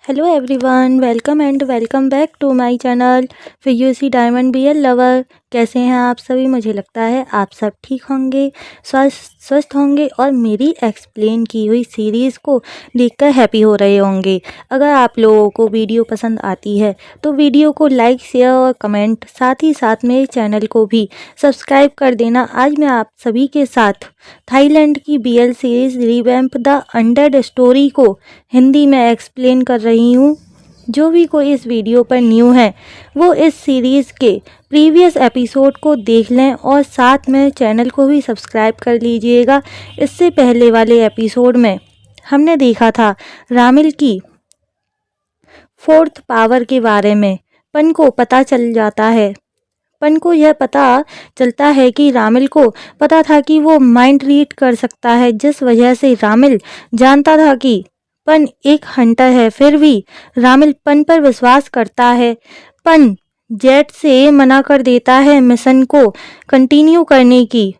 Hello everyone, welcome and welcome back to my channel फियूसी diamond BL lover. कैसे हैं आप सभी? मुझे लगता है आप सब ठीक होंगे, स्वस्थ होंगे और मेरी एक्सप्लेन की हुई सीरीज़ को देखकर हैप्पी हो रहे होंगे। अगर आप लोगों को वीडियो पसंद आती है तो वीडियो को लाइक, शेयर और कमेंट, साथ ही साथ मेरे चैनल को भी सब्सक्राइब कर देना। आज मैं आप सभी के साथ थाईलैंड की BL series revamp the undead story को हिंदी में एक्सप्लेन कर रही हूँ। जो भी कोई इस वीडियो पर न्यू है वो इस सीरीज़ के प्रीवियस एपिसोड को देख लें और साथ में चैनल को भी सब्सक्राइब कर लीजिएगा। इससे पहले वाले एपिसोड में हमने देखा था रामिल की फोर्थ पावर के बारे में। पन को पता चल जाता है, पन को यह पता चलता है कि रामिल को पता था कि वो माइंड रीड कर सकता है, जिस वजह से रामिल जानता था कि पन एक हंटर है। फिर भी रामिल पन पर विश्वास करता है। पन जेट से मना कर देता है मिशन को कंटिन्यू करने की।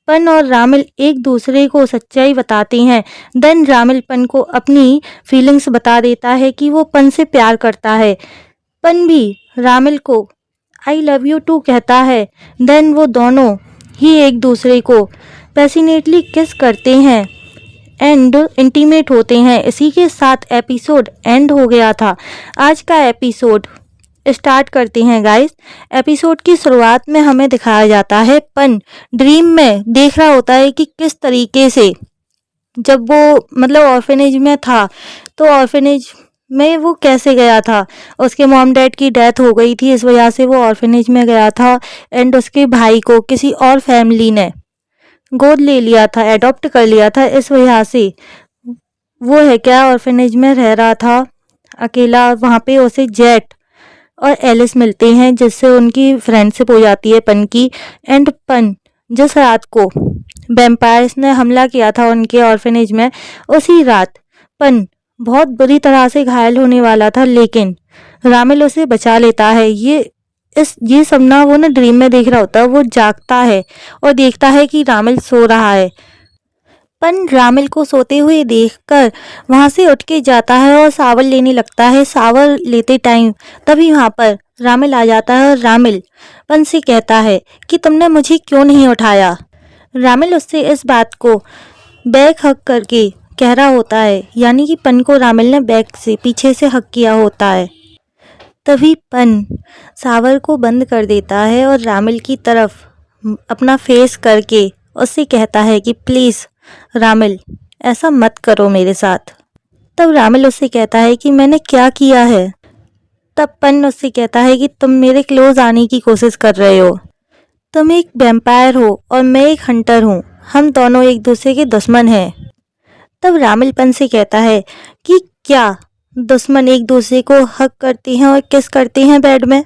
पन और रामिल एक दूसरे को सच्चाई बताते हैं। देन रामिल पन को अपनी फीलिंग्स बता देता है कि वो पन से प्यार करता है। पन भी रामिल को आई लव यू टू कहता है। देन वो दोनों ही एक दूसरे को पैसिनेटली किस करते हैं एंड इंटीमेट होते हैं। इसी के साथ एपिसोड एंड हो गया था। आज का एपिसोड स्टार्ट करते हैं गाइस। एपिसोड की शुरुआत में हमें दिखाया जाता है पन ड्रीम में देख रहा होता है कि किस तरीके से जब वो ऑर्फेनेज में था तो ऑर्फेनेज में वो कैसे गया था। उसके मॉम डैड की डेथ हो गई थी, इस वजह से वो ऑर्फेनेज में गया था एंड उसके भाई को किसी और फैमिली ने गोद ले लिया था, एडॉप्ट कर लिया था। इस वजह से वो है क्या ऑर्फेनेज में रह रहा था अकेला। वहाँ पे उसे जेट और एलिस मिलते हैं, जिससे उनकी फ्रेंडशिप हो जाती है पन की। एंड पन जिस रात को वैम्पायर्स ने हमला किया था उनके ऑर्फेनेज में, उसी रात पन बहुत बुरी तरह से घायल होने वाला था, लेकिन रामिल उसे बचा लेता है। ये सब ना वो ना ड्रीम में देख रहा होता है। वो जागता है और देखता है कि रामिल सो रहा है। पन रामिल को सोते हुए देखकर वहां से उठ के जाता है और शावर लेने लगता है। शावर लेते टाइम तभी वहां पर रामिल आ जाता है और रामिल पन से कहता है कि तुमने मुझे क्यों नहीं उठाया। रामिल उससे इस बात को बैक हक करके कह रहा होता है, यानी कि पन को रामिल ने बैक से पीछे से हक किया होता है। तभी पन शावर को बंद कर देता है और रामिल की तरफ अपना फेस करके उससे कहता है कि प्लीज़ रामिल ऐसा मत करो मेरे साथ। तब रामिल उससे कहता है कि मैंने क्या किया है। तब पन उससे कहता है कि तुम मेरे क्लोज आने की कोशिश कर रहे हो। तुम एक वैम्पायर हो और मैं एक हंटर हूँ, हम दोनों एक दूसरे के दुश्मन हैं। तब रामिल पन से कहता है कि क्या दुश्मन एक दूसरे को हक करते हैं और किस करते हैं बेड में?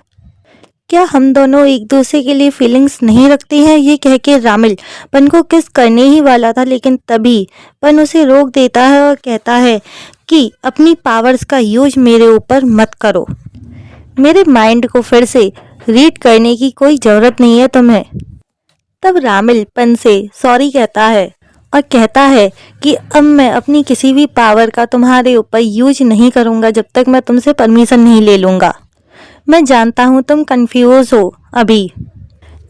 क्या हम दोनों एक दूसरे के लिए फीलिंग्स नहीं रखते हैं? ये कह के रामिल पन को किस करने ही वाला था, लेकिन तभी पन उसे रोक देता है और कहता है कि अपनी पावर्स का यूज मेरे ऊपर मत करो। मेरे माइंड को फिर से रीड करने की कोई ज़रूरत नहीं है तुम्हें। तब रामिल पन से सॉरी कहता है और कहता है कि अब मैं अपनी किसी भी पावर का तुम्हारे ऊपर यूज नहीं करूँगा जब तक मैं तुमसे परमिशन नहीं ले लूँगा। मैं जानता हूँ तुम कंफ्यूज हो अभी,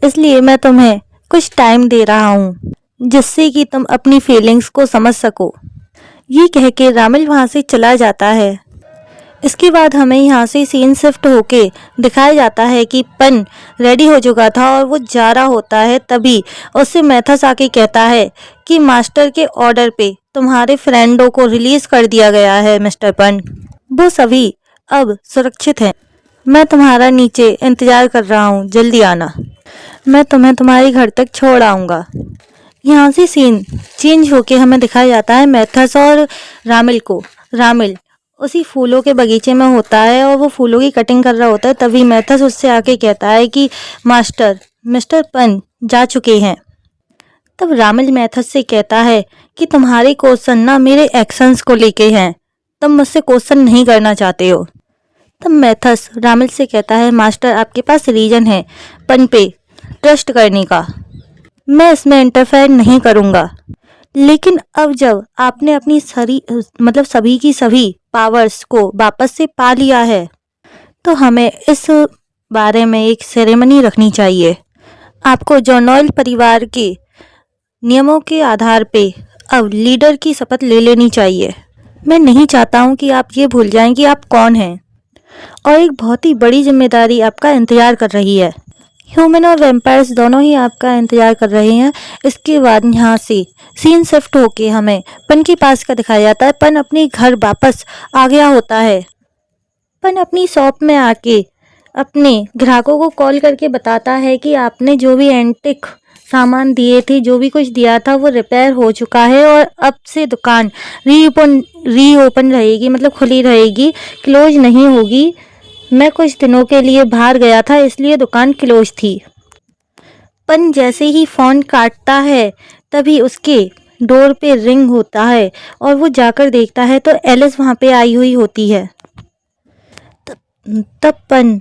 इसलिए मैं तुम्हें कुछ टाइम दे रहा हूँ जिससे कि तुम अपनी फीलिंग्स को समझ सको। ये कह के रामिल वहाँ से चला जाता है। इसके बाद हमें यहाँ से सीन शिफ्ट होके दिखाया जाता है कि पन रेडी हो चुका था और वो जा रहा होता है। तभी उससे मैथस आके कहता है कि मास्टर के ऑर्डर पे तुम्हारे फ्रेंडों को रिलीज कर दिया गया है मिस्टर पन, वो सभी अब सुरक्षित हैं। मैं तुम्हारा नीचे इंतजार कर रहा हूँ, जल्दी आना, मैं तुम्हें तुम्हारे घर तक छोड़ आऊँगा। यहाँ से सीन चेंज होके हमें दिखाया जाता है मैथस और रामिल को। रामिल उसी फूलों के बगीचे में होता है और वो फूलों की कटिंग कर रहा होता है। तभी मैथस उससे आके कहता है कि मास्टर मिस्टर पन जा चुके हैं। तब रामिल मैथस से कहता है कि तुम्हारे क्वेश्चन ना मेरे एक्शंस को लेके हैं, तुम मुझसे क्वेश्चन नहीं करना चाहते हो। तब मैथस रामिल से कहता है मास्टर आपके पास रीजन है पन पे ट्रस्ट करने का, मैं इसमें इंटरफेयर नहीं करूँगा। लेकिन अब जब आपने अपनी सभी की सभी पावर्स को वापस से पा लिया है, तो हमें इस बारे में एक सेरेमनी रखनी चाहिए। आपको जॉनॉयल परिवार के नियमों के आधार पे अब लीडर की शपथ ले लेनी चाहिए। मैं नहीं चाहता हूँ कि आप ये भूल जाएं कि आप कौन हैं, और एक बहुत ही बड़ी जिम्मेदारी आपका इंतजार कर रही है। ह्यूमन और वैम्पायर्स दोनों ही आपका इंतजार कर रहे हैं। इसके बाद यहाँ से सीन शिफ्ट होके हमें पन के पास का दिखाया जाता है। पन अपने घर वापस आ गया होता है। पन अपनी शॉप में आके अपने ग्राहकों को कॉल करके बताता है कि आपने जो भी एंटिक सामान दिए थे, जो भी कुछ दिया था, वो रिपेयर हो चुका है और अब से दुकान रीओपन रहेगी, मतलब खुली रहेगी, क्लोज नहीं होगी। मैं कुछ दिनों के लिए बाहर गया था, इसलिए दुकान क्लोज थी। पन जैसे ही फ़ोन काटता है तभी उसके डोर पे रिंग होता है और वो जाकर देखता है तो एलिस वहाँ पे आई हुई होती है। तब पन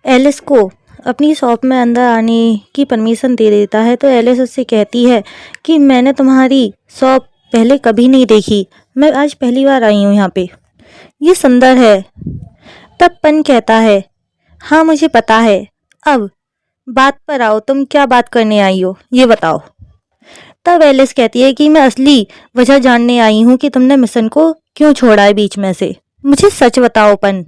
एलिस को अपनी शॉप में अंदर आने की परमिशन दे देता है। तो एलिस उससे कहती है कि मैंने तुम्हारी शॉप पहले कभी नहीं देखी, मैं आज पहली बार आई हूँ यहाँ पे, ये सुंदर है। तब पन कहता है, हाँ मुझे पता है, अब बात पर आओ, तुम क्या बात करने आई हो ये बताओ। तब एलिस कहती है कि मैं असली वजह जानने आई हूँ कि तुमने मिशन को क्यों छोड़ा है बीच में से, मुझे सच बताओ पन।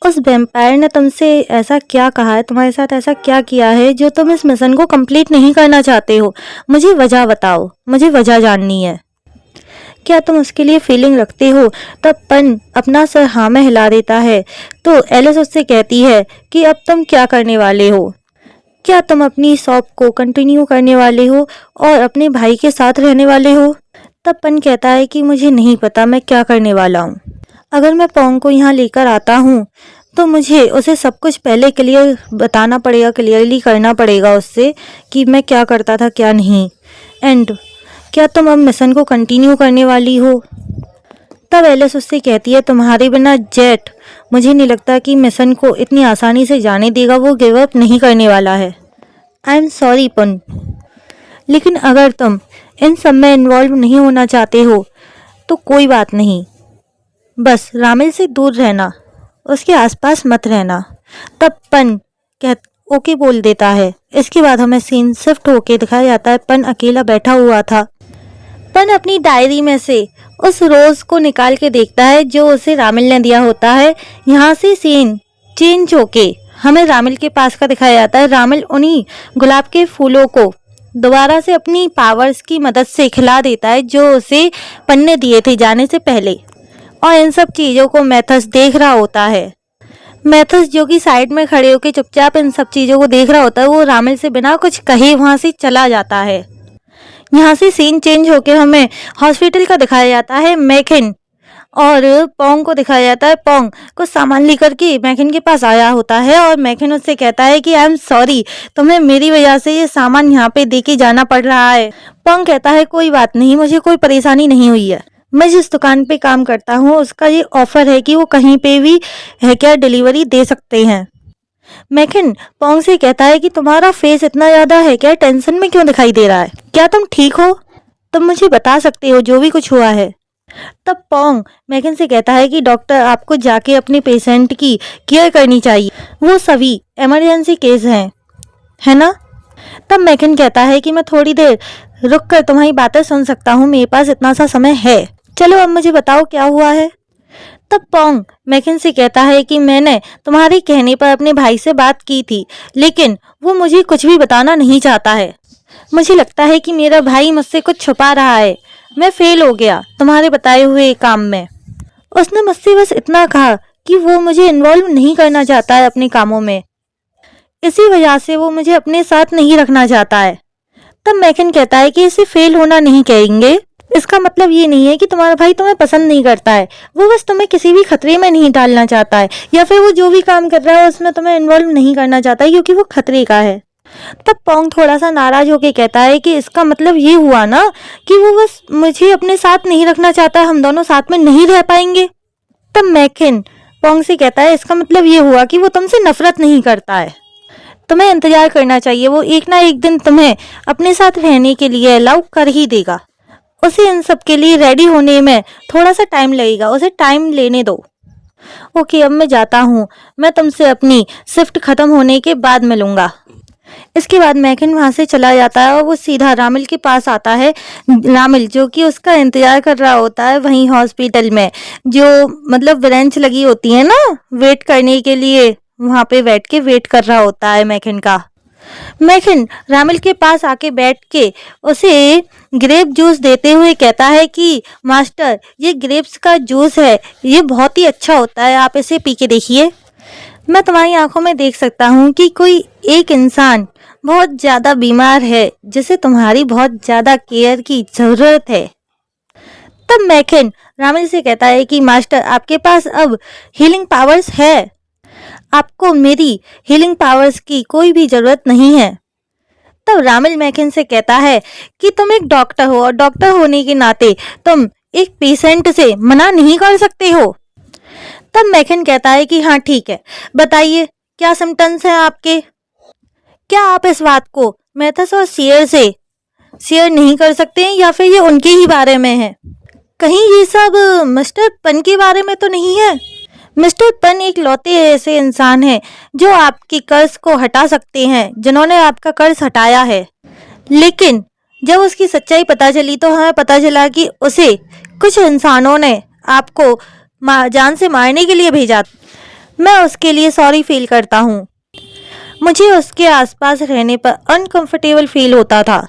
उस वैम्पायर ने तुमसे ऐसा क्या कहा है, तुम्हारे साथ ऐसा क्या किया है जो तुम इस मिशन को कंप्लीट नहीं करना चाहते हो, मुझे वजह बताओ, मुझे वजह जाननी है। क्या तुम उसके लिए फीलिंग रखते हो? तब पन अपना सर हाँ में हिला देता है। तो एलिस उससे कहती है कि अब तुम क्या करने वाले हो, क्या तुम अपनी शॉप को कंटिन्यू करने वाले हो और अपने भाई के साथ रहने वाले हो? तब पन कहता है कि मुझे नहीं पता मैं क्या करने वाला हूँ। अगर मैं पोंग को यहाँ लेकर आता हूँ तो मुझे उसे सब कुछ पहले क्लियर बताना पड़ेगा, क्लियरली करना पड़ेगा उससे कि मैं क्या करता था क्या नहीं। एंड क्या तुम अब मिशन को कंटिन्यू करने वाली हो? तब एलिस उससे कहती है तुम्हारे बिना जेट मुझे नहीं लगता कि मिशन को इतनी आसानी से जाने देगा, वो गिव अप नहीं करने वाला है। आई एम सॉरी पन, लेकिन अगर तुम इन सब में इन्वॉल्व नहीं होना चाहते हो तो कोई बात नहीं, बस रामिल से दूर रहना, उसके आसपास मत रहना। तब पन ओके बोल देता है। इसके बाद हमें सीन शिफ्ट होके दिखाया जाता है पन अकेला बैठा हुआ था। पन अपनी डायरी में से उस रोज को निकाल के देखता है जो उसे रामिल ने दिया होता है। यहाँ से सीन चेंज होके हमें रामिल के पास का दिखाया जाता है। रामिल उन्हीं गुलाब के फूलों को दोबारा से अपनी पावर्स की मदद से खिला देता है जो उसे पन ने दिए थे जाने से पहले। और इन सब चीज़ों को मैथस देख रहा होता है। मैथस जो कि साइड में खड़े होकर चुपचाप इन सब चीज़ों को देख रहा होता है, वो रामिल से बिना कुछ कहे वहाँ से चला जाता है। यहाँ से सीन चेंज होकर हमें हॉस्पिटल का दिखाया जाता है। मैकिन और पोंग को दिखाया जाता है। पोंग कुछ सामान लेकर के मैकिन के पास आया होता है और मैकिन उससे कहता है कि आई एम सॉरी, तुम्हें मेरी वजह से ये सामान यहाँ पे दे के जाना पड़ रहा है। पोंग कहता है कोई बात नहीं, मुझे कोई परेशानी नहीं हुई है, मैं जिस दुकान पे काम करता हूँ उसका ये ऑफर है कि वो कहीं पे भी है क्या डिलीवरी दे सकते हैं। मैकिन पोंग से कहता है कि तुम्हारा फेस इतना ज़्यादा है क्या, टेंशन में क्यों दिखाई दे रहा है, क्या तुम ठीक हो, तुम मुझे बता सकते हो जो भी कुछ हुआ है। तब पोंग मैकिन से कहता है कि डॉक्टर आपको जाके अपने पेशेंट की केयर करनी चाहिए, वो सभी इमरजेंसी केस हैं, है ना। तब मैकिन कहता है कि मैं थोड़ी देर रुक कर तुम्हारी बातें सुन सकता हूँ, मेरे पास इतना सा समय है, चलो अब मुझे बताओ क्या हुआ है। तब पोंग मैकिन से कहता है कि मैंने तुम्हारे कहने पर अपने भाई से बात की थी, लेकिन वो मुझे कुछ भी बताना नहीं चाहता है। मुझे लगता है कि मेरा भाई मुझसे कुछ छुपा रहा है, मैं फेल हो गया तुम्हारे बताए हुए काम में। उसने मुझसे बस इतना कहा कि वो मुझे इन्वॉल्व नहीं करना चाहता है अपने कामों में, इसी वजह से वो मुझे अपने साथ नहीं रखना चाहता है। तब मैकिन कहता है कि इसे फेल होना नहीं कहेंगे, इसका मतलब ये नहीं है कि तुम्हारा भाई तुम्हें पसंद नहीं करता है, वो बस तुम्हें किसी भी खतरे में नहीं डालना चाहता है, या फिर वो जो भी काम कर रहा है उसमें तुम्हें इन्वॉल्व नहीं करना चाहता है क्योंकि वो खतरे का है। तब पोंग थोड़ा सा नाराज होकर कहता है कि इसका मतलब ये हुआ ना कि वो बस मुझे अपने साथ नहीं रखना चाहता, हम दोनों साथ में नहीं रह पाएंगे। तब मैकिन पोंग से कहता है इसका मतलब ये हुआ कि वो तुमसे नफरत नहीं करता है, तुम्हें इंतजार करना चाहिए, वो एक ना एक दिन तुम्हें अपने साथ रहने के लिए अलाउ कर ही देगा। उसे इन सब के लिए रेडी होने में थोड़ा सा टाइम लगेगा, उसे टाइम लेने दो। ओके, अब मैं जाता हूँ, मैं तुमसे अपनी शिफ्ट खत्म होने के बाद मिलूंगा। इसके बाद मैकन वहां से चला जाता है और वो सीधा रामिल के पास आता है। रामिल जो कि उसका इंतजार कर रहा होता है वहीं हॉस्पिटल में, जो मतलब ब्रेंच लगी होती है ना वेट करने के लिए, वहां पे बैठ के वेट कर रहा होता है मैकन का। मैकन रामिल के पास आके बैठ के उसे ग्रेप जूस देते हुए कहता है कि मास्टर, ये ग्रेप्स का जूस है, ये बहुत ही अच्छा होता है, आप इसे पी के देखिए। मैं तुम्हारी आंखों में देख सकता हूँ कि कोई एक इंसान बहुत ज़्यादा बीमार है जिसे तुम्हारी बहुत ज़्यादा केयर की ज़रूरत है। तब मैकन रामिल से कहता है कि मास्टर, आपके पास अब हीलिंग पावर्स है, आपको मेरी हीलिंग पावर्स की कोई भी ज़रूरत नहीं है। तब रामिल मैकन से कहता है कि तुम एक डॉक्टर हो और डॉक्टर होने के नाते तुम एक पेशेंट से मना नहीं कर सकते हो। तब मैकन कहता है कि हाँ ठीक है, बताइए क्या सिम्टम्स हैं आपके। क्या आप इस बात को मैथस और शेयर से शेयर नहीं कर सकते हैं या फिर ये उनके ही बारे में है? कहीं ये सब मिस्टर पन के बारे में तो नहीं है? मिस्टर पन एक लौते ऐसे इंसान हैं जो आपके कर्ज को हटा सकते हैं, जिन्होंने आपका कर्ज हटाया है। लेकिन जब उसकी सच्चाई पता चली तो हमें पता चला कि उसे कुछ इंसानों ने आपको जान से मारने के लिए भेजा। मैं उसके लिए सॉरी फील करता हूँ। मुझे उसके आसपास रहने पर अनकंफर्टेबल फील होता था।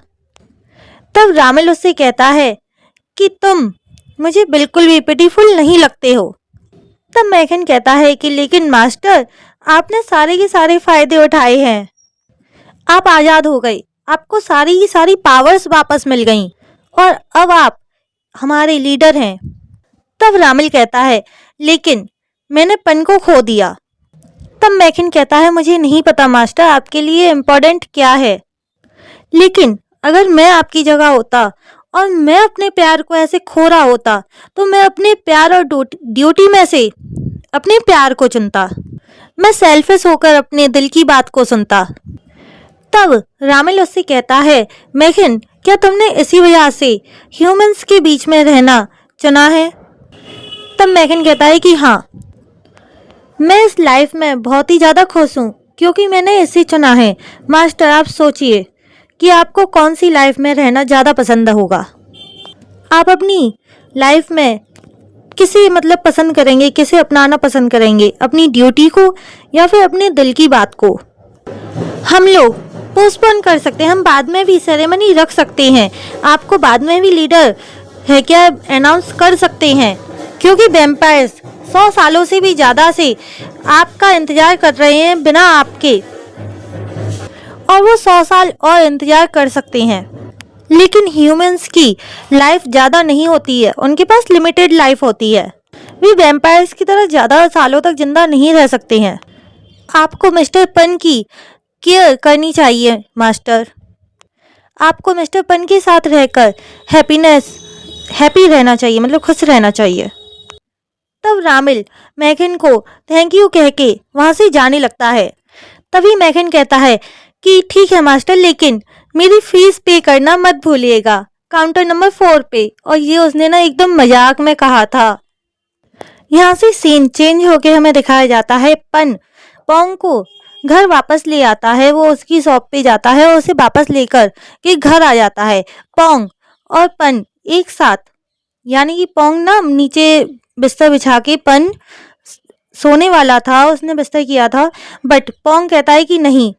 तब रामिल उससे कहता है कि तुम मुझे बिल्कुल भी पिटीफुल नहीं लगते हो। तब मैकन कहता है कि लेकिन मास्टर, आपने सारे के सारे फायदे उठाए हैं, आप आज़ाद हो गए, आपको सारी की सारी पावर्स वापस मिल गईं और अब आप हमारे लीडर हैं। तब रामिल कहता है लेकिन मैंने पन को खो दिया। तब मैकन कहता है मुझे नहीं पता मास्टर आपके लिए इम्पोर्टेंट क्या है, लेकिन अगर मैं आपकी जगह होता और मैं अपने प्यार को ऐसे खो रहा होता तो मैं अपने प्यार और ड्यूटी में से अपने प्यार को चुनता। मैं सेल्फिश होकर अपने दिल की बात को सुनता। तब रामिल उससे कहता है मैकन, क्या तुमने इसी वजह से ह्यूमंस के बीच में रहना चुना है? तब मैकन कहता है कि हाँ, मैं इस लाइफ में बहुत ही ज़्यादा खुश हूँ क्योंकि मैंने इसे चुना है। मास्टर, आप सोचिए कि आपको कौन सी लाइफ में रहना ज़्यादा पसंद होगा। आप अपनी लाइफ में किसे मतलब पसंद करेंगे, किसे अपनाना पसंद करेंगे, अपनी ड्यूटी को या फिर अपने दिल की बात को? हम लोग पोस्टपोन कर सकते हैं, हम बाद में भी सेरेमनी रख सकते हैं, आपको बाद में भी लीडर है क्या अनाउंस कर सकते हैं, क्योंकि वैम्पायर्स 100 सालों से भी ज़्यादा से आपका इंतजार कर रहे हैं बिना आपके, और वो 100 साल और इंतजार कर सकते हैं। लेकिन ह्यूमंस की लाइफ ज़्यादा नहीं होती है, उनके पास लिमिटेड लाइफ होती है, वे वैम्पायर्स की तरह ज़्यादा सालों तक जिंदा नहीं रह सकते हैं। आपको मिस्टर पन की केयर करनी चाहिए मास्टर, आपको मिस्टर पन के साथ रहकर हैप्पी रहना चाहिए, मतलब खुश रहना चाहिए। तब रामिल मैकन को थैंक यू कह के वहाँ से जाने लगता है। तभी मैकन कहता है कि ठीक है मास्टर, लेकिन मेरी फीस पे करना मत भूलिएगा, काउंटर नंबर 4 पे। और ये उसने ना एकदम मजाक में कहा था। यहाँ से सीन चेंज होके हमें दिखाया जाता है पोंग को घर वापस ले आता है। वो उसकी शॉप पे जाता है और उसे वापस लेकर के घर आ जाता है। पोंग और पन एक साथ, यानी कि पोंग ना नीचे बिस्तर बिछा के, पन सोने वाला था, उसने बिस्तर किया था, बट पोंग कहता है कि नहीं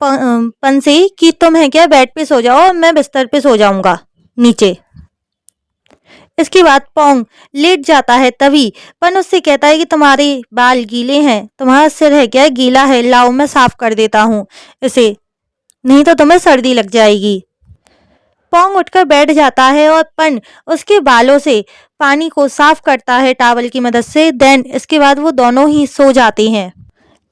पन से कि तुम है क्या बेड पे सो जाओ, मैं बिस्तर पे सो जाऊंगा नीचे। इसके बाद पोंग लेट जाता है। तभी पन उससे कहता है कि तुम्हारे बाल गीले हैं, तुम्हारा सिर है क्या गीला है, लाओ मैं साफ कर देता हूँ इसे, नहीं तो तुम्हें सर्दी लग जाएगी। पोंग उठकर बैठ जाता है और पन उसके बालों से पानी को साफ करता है टॉवल की मदद से। देन इसके बाद वो दोनों ही सो जाते हैं।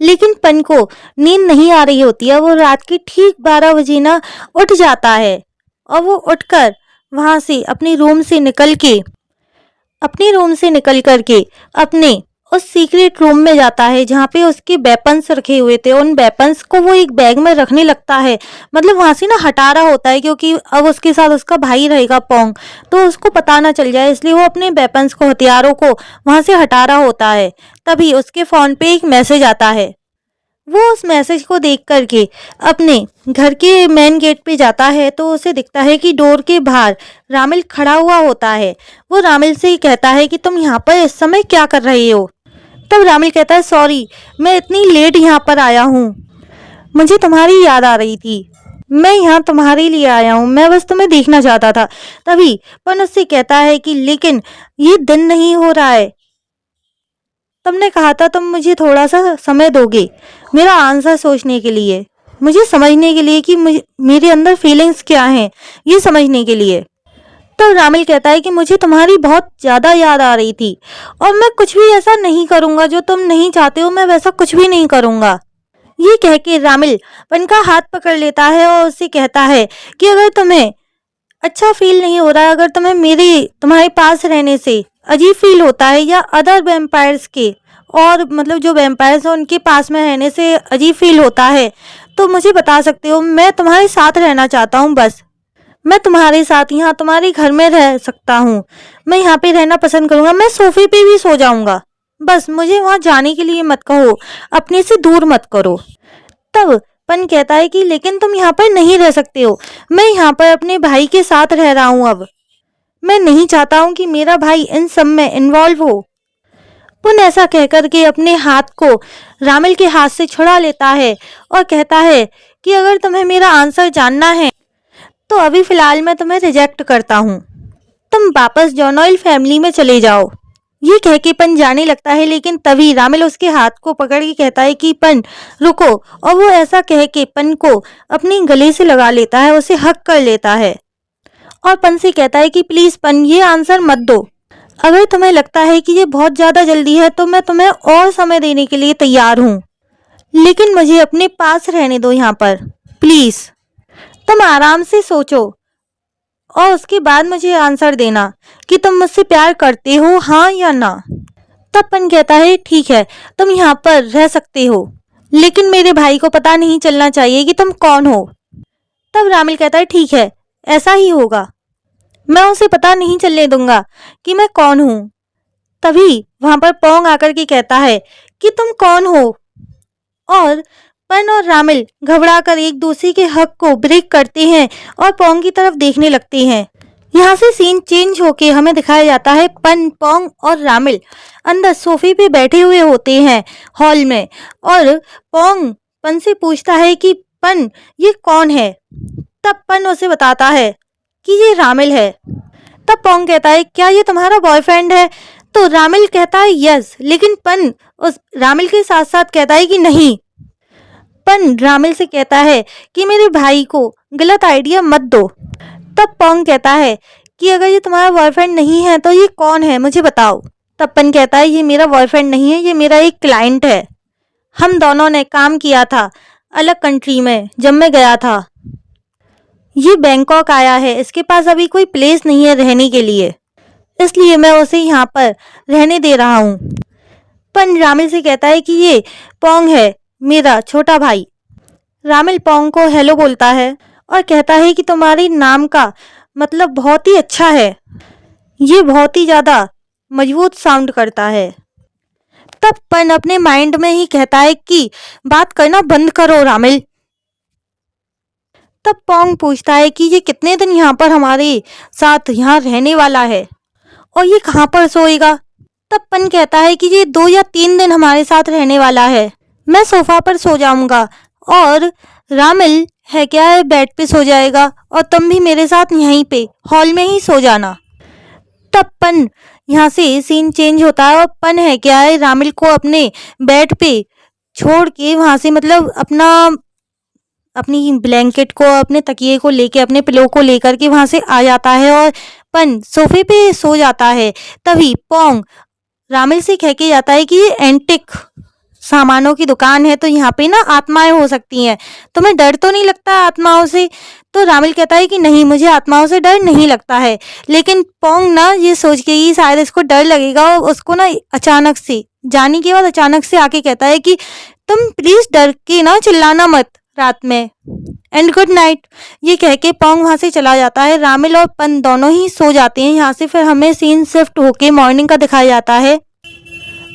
लेकिन पन को नींद नहीं आ रही होती है। वो रात के ठीक 12 बजे ना उठ जाता है और वो उठकर वहां से अपने रूम से निकल करके अपने उस सीक्रेट रूम में जाता है जहाँ पे उसके वेपन्स रखे हुए थे। उन वेपन्स को वो एक बैग में रखने लगता है, मतलब वहां से ना हटा रहा होता है, क्योंकि अब उसके साथ उसका भाई रहेगा पोंग, तो उसको पता ना चल जाए, इसलिए वो अपने वेपन्स को, हथियारों को वहां से हटा रहा होता है। तभी उसके फोन पे एक मैसेज आता है। वो उस मैसेज को देख करके अपने घर के मेन गेट पे जाता है, तो उसे दिखता है कि डोर के बाहर रामिल खड़ा हुआ होता है। वो रामिल से ही कहता है कि तुम यहाँ पर इस समय क्या कर रहे हो। तब रामिल कहता है, सॉरी, मैं इतनी लेट यहाँ पर आया हूँ, मुझे तुम्हारी याद आ रही थी, मैं यहाँ तुम्हारे लिए आया हूँ, मैं बस तुम्हें देखना चाहता था। तभी पन उससे कहता है कि लेकिन ये दिन नहीं हो रहा है, तुमने कहा था तुम मुझे थोड़ा सा समय दोगे मेरा आंसर सोचने के लिए, मुझे समझने के लिए कि मेरे अंदर फीलिंग्स क्या हैं, ये समझने के लिए। तो रामिल कहता है कि मुझे तुम्हारी बहुत ज़्यादा याद आ रही थी और मैं कुछ भी ऐसा नहीं करूँगा जो तुम नहीं चाहते हो, मैं वैसा कुछ भी नहीं करूँगा। ये कह के रामिल पन का हाथ पकड़ लेता है और उससे कहता है कि अगर तुम्हें अच्छा फील नहीं हो रहा है, अगर तुम्हारे पास रहने से अजीब फील होता है, या अदर वेम्पायर्स के, और मतलब जो वेम्पायर्स हैं उनके पास में रहने से अजीब फील होता है, तो मुझे बता सकते हो, मैं तुम्हारे साथ रहना चाहता हूँ। बस मैं तुम्हारे साथ यहाँ तुम्हारे घर में रह सकता हूँ, मैं यहाँ पे रहना पसंद करूँगा, मैं सोफे पे भी सो जाऊँगा, बस मुझे वहाँ जाने के लिए मत कहो, अपने से दूर मत करो। तब पन कहता है कि लेकिन तुम यहाँ पर नहीं रह सकते हो, मैं यहाँ पर अपने भाई के साथ रह रहा हूँ, अब मैं नहीं चाहता हूँ कि मेरा भाई इन सब में इन्वॉल्व हो। पुन ऐसा कहकर के अपने हाथ को रामिल के हाथ से छुड़ा लेता है और कहता है कि अगर तुम्हें मेरा आंसर जानना है तो अभी फिलहाल मैं तुम्हें रिजेक्ट करता हूँ, तुम वापस जॉनॉइल फैमिली में चले जाओ। ये कह के पन जाने लगता है, लेकिन तभी रामिल उसके हाथ को पकड़ के कहता है कि पन रुको, और वो ऐसा कह के पन को अपने गले से लगा लेता है, उसे हक कर लेता है और पन से कहता है कि प्लीज पन ये आंसर मत दो, अगर तुम्हें लगता है कि ये बहुत ज्यादा जल्दी है तो मैं तुम्हें और समय देने के लिए तैयार हूँ, लेकिन मुझे अपने पास रहने दो यहाँ पर, प्लीज तुम आराम से सोचो और उसके बाद मुझे आंसर देना कि तुम मुझसे प्यार करते हो, हाँ या ना। तब पन कहता है ठीक है, तुम यहाँ पर रह सकते हो, लेकिन मेरे भाई को पता नहीं चलना चाहिए कि तुम कौन हो। तब रामिल कहता है ठीक है, ऐसा ही होगा, मैं उसे पता नहीं चलने दूंगा कि मैं कौन हूँ। तभी वहां पर पोंग आकर के कहता है कि तुम कौन हो, और पन और रामिल घबरा कर एक दूसरे के हक को ब्रेक करते हैं और पोंग की तरफ देखने लगते हैं। यहाँ से सीन चेंज होके हमें दिखाया जाता है पन, पोंग और रामिल अंदर सोफे पे बैठे हुए होते हैं हॉल में, और पोंग पन से पूछता है कि पन ये कौन है। तब पन उसे बताता है कि ये रामिल है। तब पोंग कहता है क्या ये तुम्हारा बॉयफ्रेंड है। तो रामिल कहता है यस, लेकिन पन उस रामिल के साथ साथ कहता है कि नहीं। पन रामिल से कहता है कि मेरे भाई को गलत आइडिया मत दो। तब पोंग कहता है कि अगर ये तुम्हारा बॉयफ्रेंड नहीं है तो ये कौन है, मुझे बताओ। तब पन कहता है ये मेरा बॉयफ्रेंड नहीं है, ये मेरा एक क्लाइंट है, हम दोनों ने काम किया था अलग कंट्री में जब मैं गया था, ये बैंकॉक आया है, इसके पास अभी कोई प्लेस नहीं है रहने के लिए, इसलिए मैं उसे यहाँ पर रहने दे रहा हूँ। पन रामिल से कहता है कि ये पोंग है, मेरा छोटा भाई। रामिल पोंग को हेलो बोलता है और कहता है कि तुम्हारे नाम का मतलब बहुत ही अच्छा है, ये बहुत ही ज्यादा मजबूत साउंड करता है। तब पन अपने माइंड में ही कहता है कि बात करना बंद करो रामिल। तब पोंग पूछता है कि ये कितने दिन यहाँ पर हमारे साथ यहाँ रहने वाला है और ये कहाँ पर सोएगा। तब पन कहता है कि ये 2 या 3 दिन हमारे साथ रहने वाला है, मैं सोफा पर सो जाऊंगा और रामिल है क्या है बेड पे सो जाएगा, और तुम भी मेरे साथ यहीं पे हॉल में ही सो जाना। तब पन यहाँ से सीन चेंज होता है और पन है क्या है रामिल को अपने बेड पे छोड़ के वहां से, मतलब अपनी ब्लैंकेट को, अपने तकिए को लेके, अपने पिलो को लेकर के वहां से आ जाता है और पन सोफे पे सो जाता है। तभी पोंग रामिल से कह के जाता है कि ये एंटिक सामानों की दुकान है, तो यहाँ पे ना आत्माएं हो सकती हैं, तुम्हें डर तो नहीं लगता आत्माओं से। तो रामिल कहता है कि नहीं, मुझे आत्माओं से डर नहीं लगता है। लेकिन पोंग ना ये सोच के कि शायद इसको डर लगेगा, और उसको ना अचानक से जाने के बाद अचानक से आके कहता है कि तुम प्लीज डर के ना चिल्लाना मत रात में, एंड गुड नाइट। ये कह के पोंग वहां से चला जाता है। रामिल और पन दोनों ही सो जाते हैं। यहाँ से फिर हमें सीन शिफ्ट होके मॉर्निंग का दिखाया जाता है।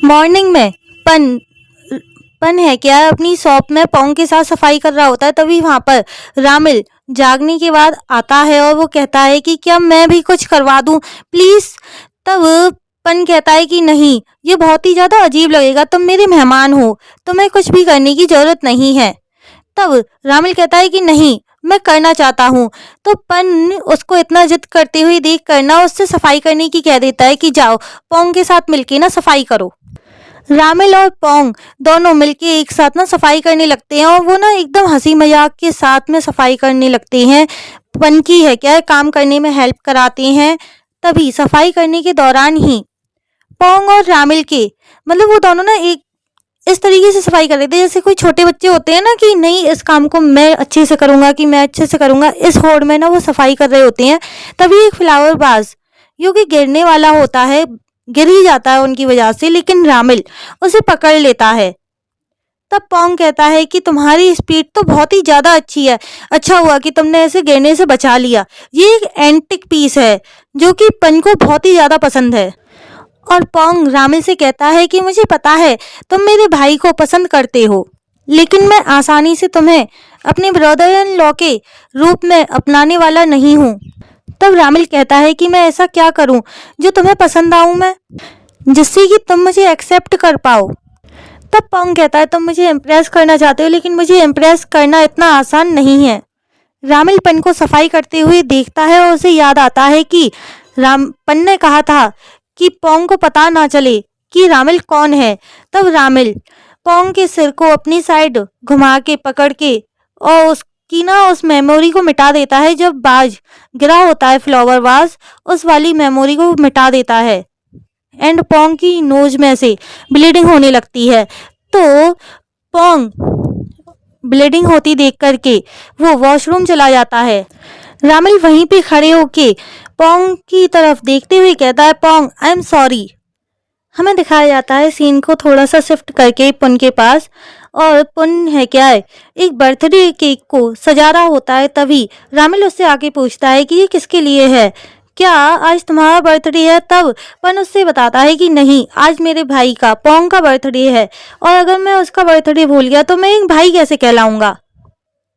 मॉर्निंग में पन है क्या अपनी शॉप में पोंग के साथ सफाई कर रहा होता है। तभी वहां पर रामिल जागने के बाद आता है और वो कहता है कि क्या मैं भी कुछ करवा दूं प्लीज। तब पन कहता है कि नहीं, ये बहुत ही ज्यादा अजीब लगेगा, तुम मेरे मेहमान हो, तुम्हें कुछ भी करने की जरूरत नहीं है। तब रामिल कहता है कि नहीं, मैं करना चाहता हूँ। तो पन उसको इतना जिद करते हुए देख कर ना उससे सफाई करने की कह देता है कि जाओ पोंग के साथ मिलके ना सफाई करो। रामिल और पोंग दोनों मिलके एक साथ ना सफाई करने लगते हैं, और वो ना एकदम हंसी मजाक के साथ में सफाई करने लगते हैं। पन की है क्या काम करने में हेल्प कराते हैं। तभी सफाई करने के दौरान ही पोंग और रामिल के मतलब वो दोनों ना एक इस तरीके से सफाई कर रहे थे जैसे कोई छोटे बच्चे होते हैं ना कि नहीं, इस काम को मैं अच्छे से करूंगा, कि मैं अच्छे से करूंगा, इस होड़ में ना वो सफाई कर रहे होते हैं। तभी एक फ्लावर बाज जो कि गिरने वाला होता है, गिर ही जाता है उनकी वजह से, लेकिन रामिल उसे पकड़ लेता है। तब पोंग कहता है कि तुम्हारी स्पीड तो बहुत ही ज्यादा अच्छी है, अच्छा हुआ कि तुमने ऐसे गिरने से बचा लिया। ये एक एंटिक पीस है जो कि पन को बहुत ही ज्यादा पसंद है। और पोंग रामिल से कहता है कि मुझे पता है तुम मेरे भाई को पसंद करते हो, लेकिन मैं आसानी से तुम्हें अपने ब्रदर इन लॉ के रूप में अपनाने वाला नहीं हूँ। तब रामिल कहता है कि मैं ऐसा क्या करूं जो तुम्हें पसंद आऊं मैं, जिससे कि तुम मुझे एक्सेप्ट कर पाओ। तब पोंग कहता है तुम मुझे इम्प्रेस करना चाहते हो, लेकिन मुझे इम्प्रेस करना इतना आसान नहीं है। रामिल पन को सफाई करते हुए देखता है और उसे याद आता है कि पन ने कहा था कि पोंग को पता ना चले कि रामिल कौन है। तब रामिल पोंग के सिर को अपनी साइड घुमा के पकड़ के और उसकी ना उस मेमोरी को मिटा देता है। जब बाज गिरा होता है फ्लावर वाज, उस वाली मेमोरी को मिटा देता है, एंड पोंग की नोज में से ब्लीडिंग होने लगती है। तो पोंग ब्लीडिंग होती देख करके वो वॉशरूम चला जाता है। रामिल वहीं पे खड़े होके पोंग की तरफ देखते हुए कहता है पोंग आई एम सॉरी। हमें दिखाया जाता है सीन को थोड़ा सा शिफ्ट करके पुन के पास, और पुन है क्या है एक बर्थडे केक को सजा रहा होता है। तभी रामिल उससे आके पूछता है कि ये किसके लिए है, क्या आज तुम्हारा बर्थडे है। तब पन उससे बताता है कि नहीं, आज मेरे भाई का पोंग का बर्थडे है, और अगर मैं उसका बर्थडे भूल गया तो मैं एक भाई कैसे कहलाऊंगा।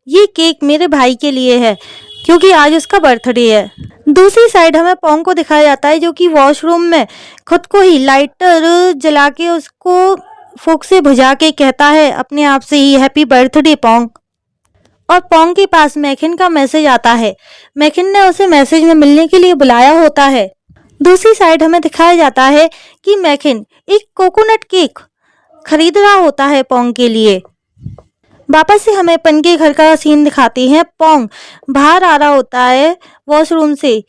ये केक मेरे भाई के लिए है क्योंकि आज उसका बर्थडे है। दूसरी साइड हमें पोंग को दिखाया जाता है जो कि वॉशरूम में खुद को ही लाइटर जला के उसको फूंक से बुझा के कहता है अपने आप से ही हैप्पी बर्थडे पोंग। और पोंग के पास मैकिन का मैसेज आता है। मैकिन ने उसे मैसेज में मिलने के लिए बुलाया होता है। दूसरी साइड हमें दिखाया जाता है कि मैकिन एक कोकोनट केक खरीद रहा होता है पोंग के लिए। वापस से हमें पन के घर का सीन दिखाते हैं। पोंग बाहर आ रहा होता है वॉशरूम से,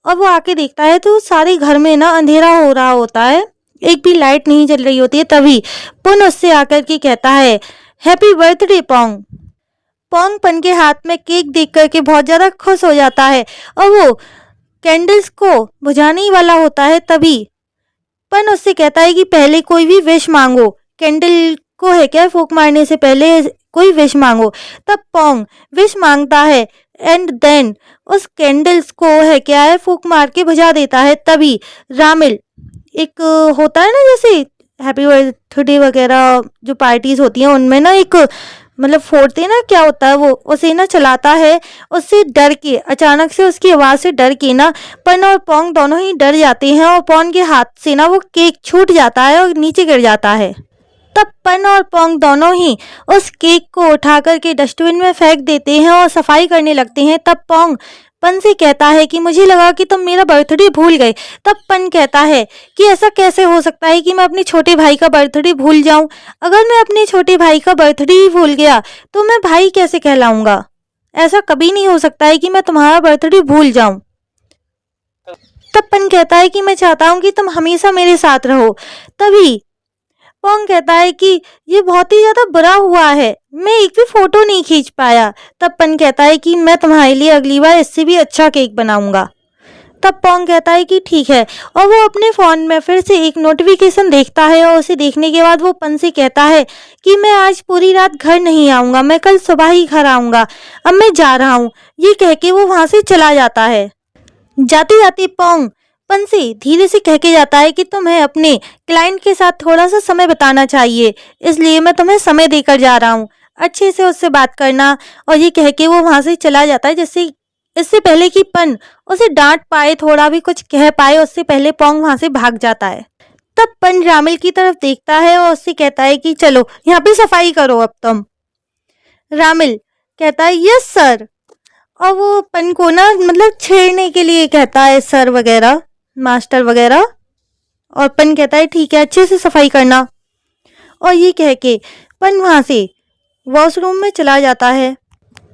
और वो आके देखता है तो सारे घर में ना अंधेरा हो रहा होता है, एक भी लाइट नहीं जल रही होती है। तभी पुन उससे आकर के कहता है हैप्पी बर्थडे पोंग। पोंग पन के हाथ में केक देख करके बहुत ज्यादा खुश हो जाता है और वो कैंडल्स को बुझाने ही वाला होता है। तभी पन उससे कहता है कि पहले कोई भी विश मांगो, कैंडल को है क्या फूंक मारने से पहले कोई विश मांगो। तब पोंग विश मांगता है, एंड देन उस कैंडल्स को है क्या है फूंक मार के बुझा देता है। तभी रामिल एक होता है ना जैसे हैप्पी बर्थडे वगैरह जो पार्टीज होती हैं उनमें ना एक मतलब फोड़ते ना, क्या होता है वो, उसे ना चलाता है। उससे डर के अचानक से उसकी आवाज से डर के ना पन और पोंग दोनों ही डर जाते हैं, और पोंग के हाथ से ना वो केक छूट जाता है और नीचे गिर जाता है। तब पन और पोंग दोनों ही उस केक को उठा करके डस्टबिन में फेंक देते हैं और सफाई करने लगते हैं। तब पोंग पन से कहता है कि मुझे लगा कि तुम मेरा बर्थडे भूल गए। तब पन कहता है कि ऐसा कैसे हो सकता है कि मैं अपने छोटे भाई का बर्थडे भूल जाऊं। अगर मैं अपने छोटे भाई का बर्थडे ही भूल गया तो मैं भाई कैसे कहलाऊंगा। ऐसा कभी नहीं हो सकता है कि मैं तुम्हारा बर्थडे भूल जाऊं। तब पन कहता है कि मैं चाहता हूं कि तुम हमेशा मेरे साथ रहो। तभी पोंग कहता है कि ये बहुत ही ज़्यादा बुरा हुआ है, मैं एक भी फ़ोटो नहीं खींच पाया। तब पन कहता है कि मैं तुम्हारे लिए अगली बार इससे भी अच्छा केक बनाऊंगा। तब पोंग कहता है कि ठीक है, और वो अपने फ़ोन में फिर से एक नोटिफिकेशन देखता है और उसे देखने के बाद वो पन से कहता है कि मैं आज पूरी रात घर नहीं आऊँगा, मैं कल सुबह ही घर आऊँगा, अब मैं जा रहा हूँ। ये कह के वो वहाँ से चला जाता है। जाते जाते पोंग पन से धीरे से कह के जाता है कि तुम्हें अपने क्लाइंट के साथ थोड़ा सा समय बिताना चाहिए, इसलिए मैं तुम्हें समय देकर जा रहा हूँ, अच्छे से उससे बात करना। और ये कह के वो वहाँ से चला जाता है। जैसे इससे पहले कि पन उसे डांट पाए, थोड़ा भी कुछ कह पाए, उससे पहले पोंग वहाँ से भाग जाता है। तब पन रामिल की तरफ देखता है और उससे कहता है कि चलो यहाँ पे सफाई करो अब तुम। रामिल कहता है यस सर, और वो पन को ना मतलब छेड़ने के लिए कहता है सर वगैरह, मास्टर वगैरह। और पन कहता है ठीक है, अच्छे से सफाई करना। और ये कह के पन वहाँ से वॉशरूम में चला जाता है।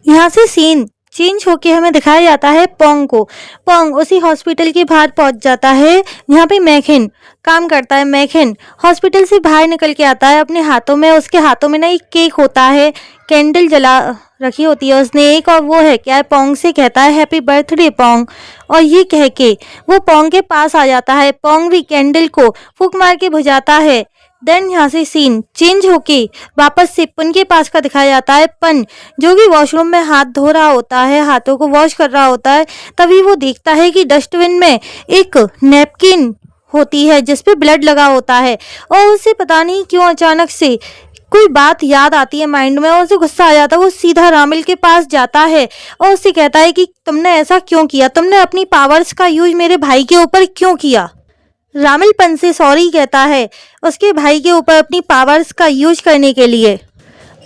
यहाँ से सीन चेंज होके हमें दिखाया जाता है पोंग को। पोंग उसी हॉस्पिटल के बाहर पहुंच जाता है। यहाँ पे मैखिन काम करता है। मैखिन हॉस्पिटल से बाहर निकल के आता है। अपने हाथों में, उसके हाथों में ना एक केक होता है, कैंडल जला रखी होती है उसने एक, और वो है क्या, पोंग से कहता है हैप्पी बर्थडे पोंग। और ये कह के वो पोंग के पास आ जाता है। पोंग भी कैंडल को फूंक मार के बुझाता है। देन यहाँ से सीन चेंज होके वापस से पन के पास का दिखाया जाता है। पन जो कि वॉशरूम में हाथ धो रहा होता है, हाथों को वॉश कर रहा होता है, तभी वो देखता है कि डस्टबिन में एक नैपकिन होती है जिस पे ब्लड लगा होता है। और उसे पता नहीं क्यों अचानक से कोई बात याद आती है माइंड में और उसे गुस्सा आ जाता है। वो सीधा रामिल के पास जाता है और उससे कहता है कि तुमने ऐसा क्यों किया, तुमने अपनी पावर्स का यूज मेरे भाई के ऊपर क्यों किया। रामिल पन से सॉरी कहता है उसके भाई के ऊपर अपनी पावर्स का यूज करने के लिए।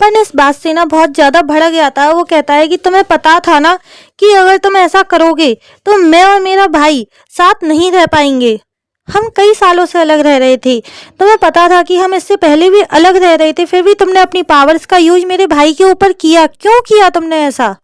पन इस बात से ना बहुत ज़्यादा भड़क जाता है। वो कहता है कि तुम्हें पता था ना कि अगर तुम ऐसा करोगे तो मैं और मेरा भाई साथ नहीं रह पाएंगे। हम कई सालों से अलग रह रहे थे, तुम्हें पता था कि हम इससे पहले भी अलग रह रहे थे, फिर भी तुमने अपनी पावर्स का यूज मेरे भाई के ऊपर किया। क्यों किया तुमने ऐसा?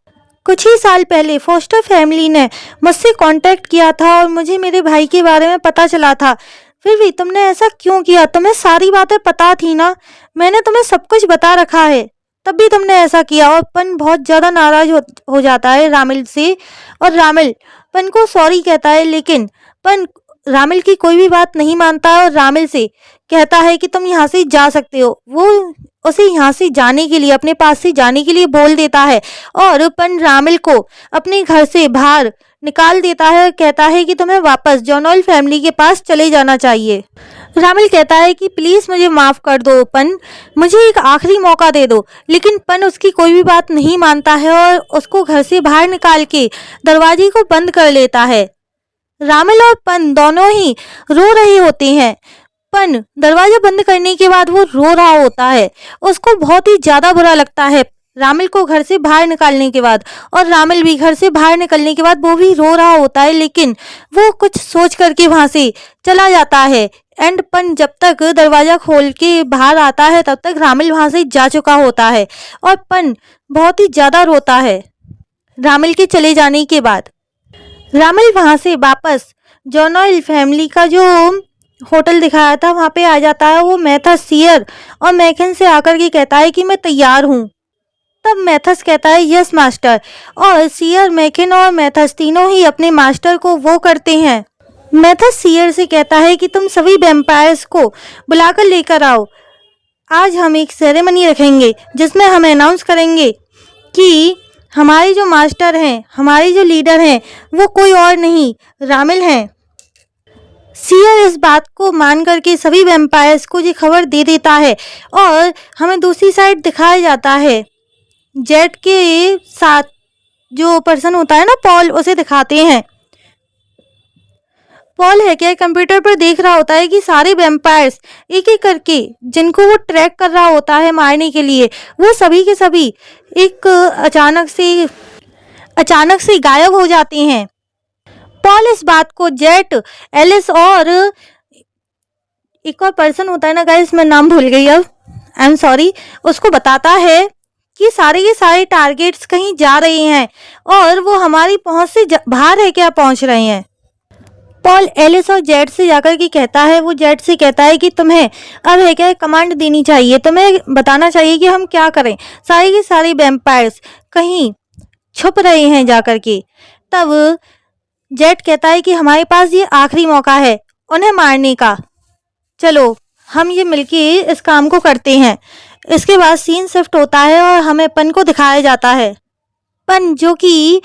कुछ ही साल पहले फोस्टर फैमिली ने मुझसे कांटेक्ट किया था और मुझे मेरे भाई के बारे में पता चला था, फिर भी तुमने ऐसा क्यों किया? तुम्हें सारी बातें पता थी ना, मैंने तुम्हें सब कुछ बता रखा है, तब भी तुमने ऐसा किया। और पन बहुत ज़्यादा नाराज हो जाता है रामिल से, और रामिल पन को सॉरी कहता है, लेकिन पन रामिल की कोई भी बात नहीं मानता है और रामिल से कहता है कि तुम यहाँ से जा सकते हो। वो उसे यहाँ से जाने के लिए, अपने पास से जाने के लिए बोल देता है और पन रामिल को अपने घर से बाहर निकाल देता है। कहता है कि तुम्हें वापस जॉनॉल फैमिली के पास चले जाना चाहिए। रामिल कहता है कि प्लीज़ मुझे माफ़ कर दो पन, मुझे एक आखिरी मौका दे दो। लेकिन पन उसकी कोई भी बात नहीं मानता है और उसको घर से बाहर निकाल के दरवाजे को बंद कर लेता है। रामिल और पन दोनों ही रो रहे होते हैं। पन दरवाजा बंद करने के बाद वो रो रहा होता है, उसको बहुत ही ज़्यादा बुरा लगता है रामिल को घर से बाहर निकालने के बाद। और रामिल भी घर से बाहर निकलने के बाद वो भी रो रहा होता है, लेकिन वो कुछ सोच करके वहाँ से चला जाता है। एंड पन जब तक दरवाज़ा खोल के बाहर आता है तब तक रामिल वहाँ से जा चुका होता है और पन बहुत ही ज़्यादा रोता है रामिल के चले जाने के बाद। रामिल वहाँ से वापस जॉनॉल फैमिली का जो होटल दिखाया था वहाँ पे आ जाता है। वो मैथस, सियर और मैखन से आकर के कहता है कि मैं तैयार हूँ। तब मैथस कहता है यस मास्टर, और सियर, मैखन और मैथस तीनों ही अपने मास्टर को वो करते हैं। मैथस सियर से कहता है कि तुम सभी वैम्पायर्स को बुलाकर लेकर आओ, आज हम एक सेरेमनी रखेंगे जिसमें हम अनाउंस करेंगे कि हमारे जो मास्टर हैं, हमारे जो लीडर हैं, वो कोई और नहीं रामिल हैं। सियर इस बात को मान करके सभी वैम्पायर्स को ये खबर दे देता है और हमें दूसरी साइड दिखाया जाता है। जेट के साथ जो पर्सन होता है ना, पॉल, उसे दिखाते हैं। पॉल है क्या कंप्यूटर पर देख रहा होता है कि सारे वैम्पायर्स एक एक करके जिनको वो ट्रैक कर रहा होता है मारने के लिए, वो सभी के सभी एक अचानक से गायब हो जाते हैं। पॉल इस बात को जेट, एलिस और एक और पर्सन होता है ना गाइस, मैं नाम भूल गई अब, आई एम सॉरी, उसको बताता है कि सारे के सारे टारगेट्स कहीं जा रहे हैं और वो हमारी पहुंच से बाहर है क्या पहुंच रहे हैं। पॉल एलिस और जेड से जाकर के कहता है, वो जेड से कहता है कि तुम्हें अब है क्या कमांड देनी चाहिए, तुम्हें बताना चाहिए कि हम क्या करें। सारी की सारी वैम्पायर्स कहीं छुप रहे हैं जाकर के। तब जेड कहता है कि हमारे पास ये आखिरी मौका है उन्हें मारने का, चलो हम ये मिलके इस काम को करते हैं। इसके बाद सीन शिफ्ट होता है और हमें पन को दिखाया जाता है। पन जो कि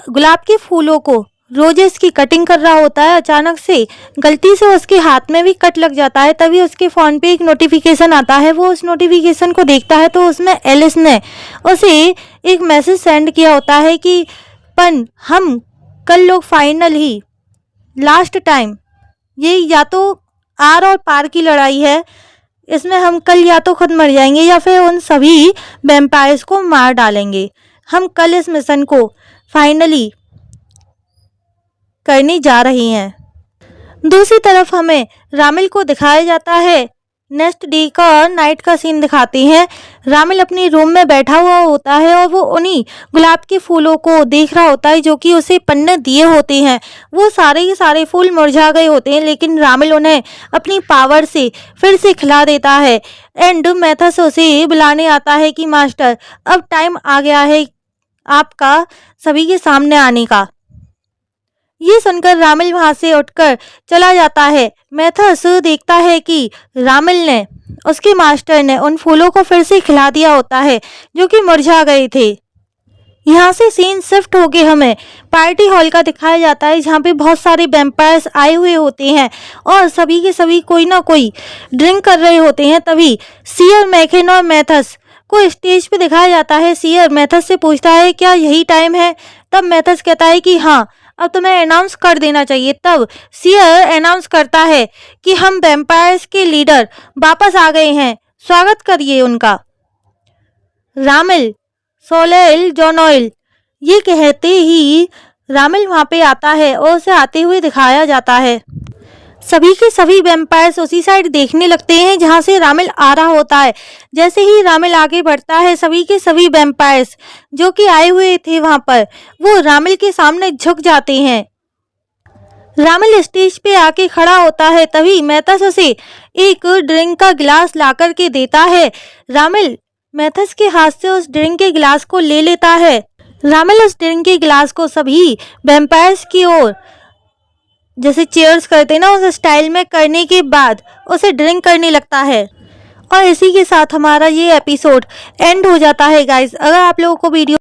गुलाब के फूलों को रोजेस की कटिंग कर रहा होता है, अचानक से गलती से उसके हाथ में भी कट लग जाता है। तभी उसके फ़ोन पे एक नोटिफिकेशन आता है। वो उस नोटिफिकेशन को देखता है तो उसमें एलिस ने उसे एक मैसेज सेंड किया होता है कि पन हम कल लोग फाइनल ही लास्ट टाइम, ये या तो आर और पार की लड़ाई है, इसमें हम कल या तो खुद मर जाएंगे या फिर उन सभी वैम्पायर्स को मार डालेंगे। हम कल इस मिशन को फाइनली करने जा रही हैं। दूसरी तरफ हमें रामिल को दिखाया जाता है। नेक्स्ट डे का नाइट का सीन दिखाते हैं। रामिल अपने रूम में बैठा हुआ होता है और वो उन्हीं गुलाब के फूलों को देख रहा होता है जो कि उसे पन्ने दिए होते हैं। वो सारे के सारे फूल मुरझा गए होते हैं, लेकिन रामिल उन्हें अपनी पावर से फिर से खिला देता है। एंड मैथस उसे बुलाने आता है कि मास्टर अब टाइम आ गया है आपका सभी के सामने आने का। ये सुनकर रामिल वहां से उठकर चला जाता है। मैथस देखता है कि रामिल ने, उसके मास्टर ने उन फूलों को फिर से खिला दिया होता है जो कि मुरझा गए थे। यहाँ से सीन शिफ्ट होके हमें पार्टी हॉल का दिखाया जाता है, जहाँ पे बहुत सारे वैम्पायर्स आए हुए होते हैं और सभी के सभी कोई ना कोई ड्रिंक कर रहे होते हैं। तभी सियर, मैकिन और मैथस को स्टेज पे दिखाया जाता है। सियर मैथस से पूछता है क्या यही टाइम है? तब मैथस कहता है कि हाँ, अब तुम्हें अनाउंस कर देना चाहिए। तब सियर अनाउंस करता है कि हम वैम्पायर्स के लीडर वापस आ गए हैं, स्वागत करिए उनका। रामिल, सोलेल, जॉनॉयल, ये कहते ही रामिल वहां पे आता है और उसे आते हुए दिखाया जाता है। सभी के सभी वैम्पायर्स उसी साइड देखने लगते हैं जहां से रामिल आ रहा होता है। जैसे ही रामिल आगे बढ़ता है, सभी के सभी वैम्पायर्स जो कि आए हुए थे वहां पर, वो रामिल के सामने झुक जाते हैं। रामिल स्टेज पे आके खड़ा होता है। तभी मैथस उसे एक ड्रिंक का गिलास ला करके देता है। रामिल मैथस के हाथ से उस ड्रिंक के गिलास को ले लेता है। रामिल उस ड्रिंक के गिलास को सभी वैम्पायर्स की ओर जैसे चीयर्स करते ना, उस स्टाइल में करने के बाद उसे ड्रिंक करने लगता है। और इसी के साथ हमारा ये एपिसोड एंड हो जाता है गाइस। अगर आप लोगों को वीडियो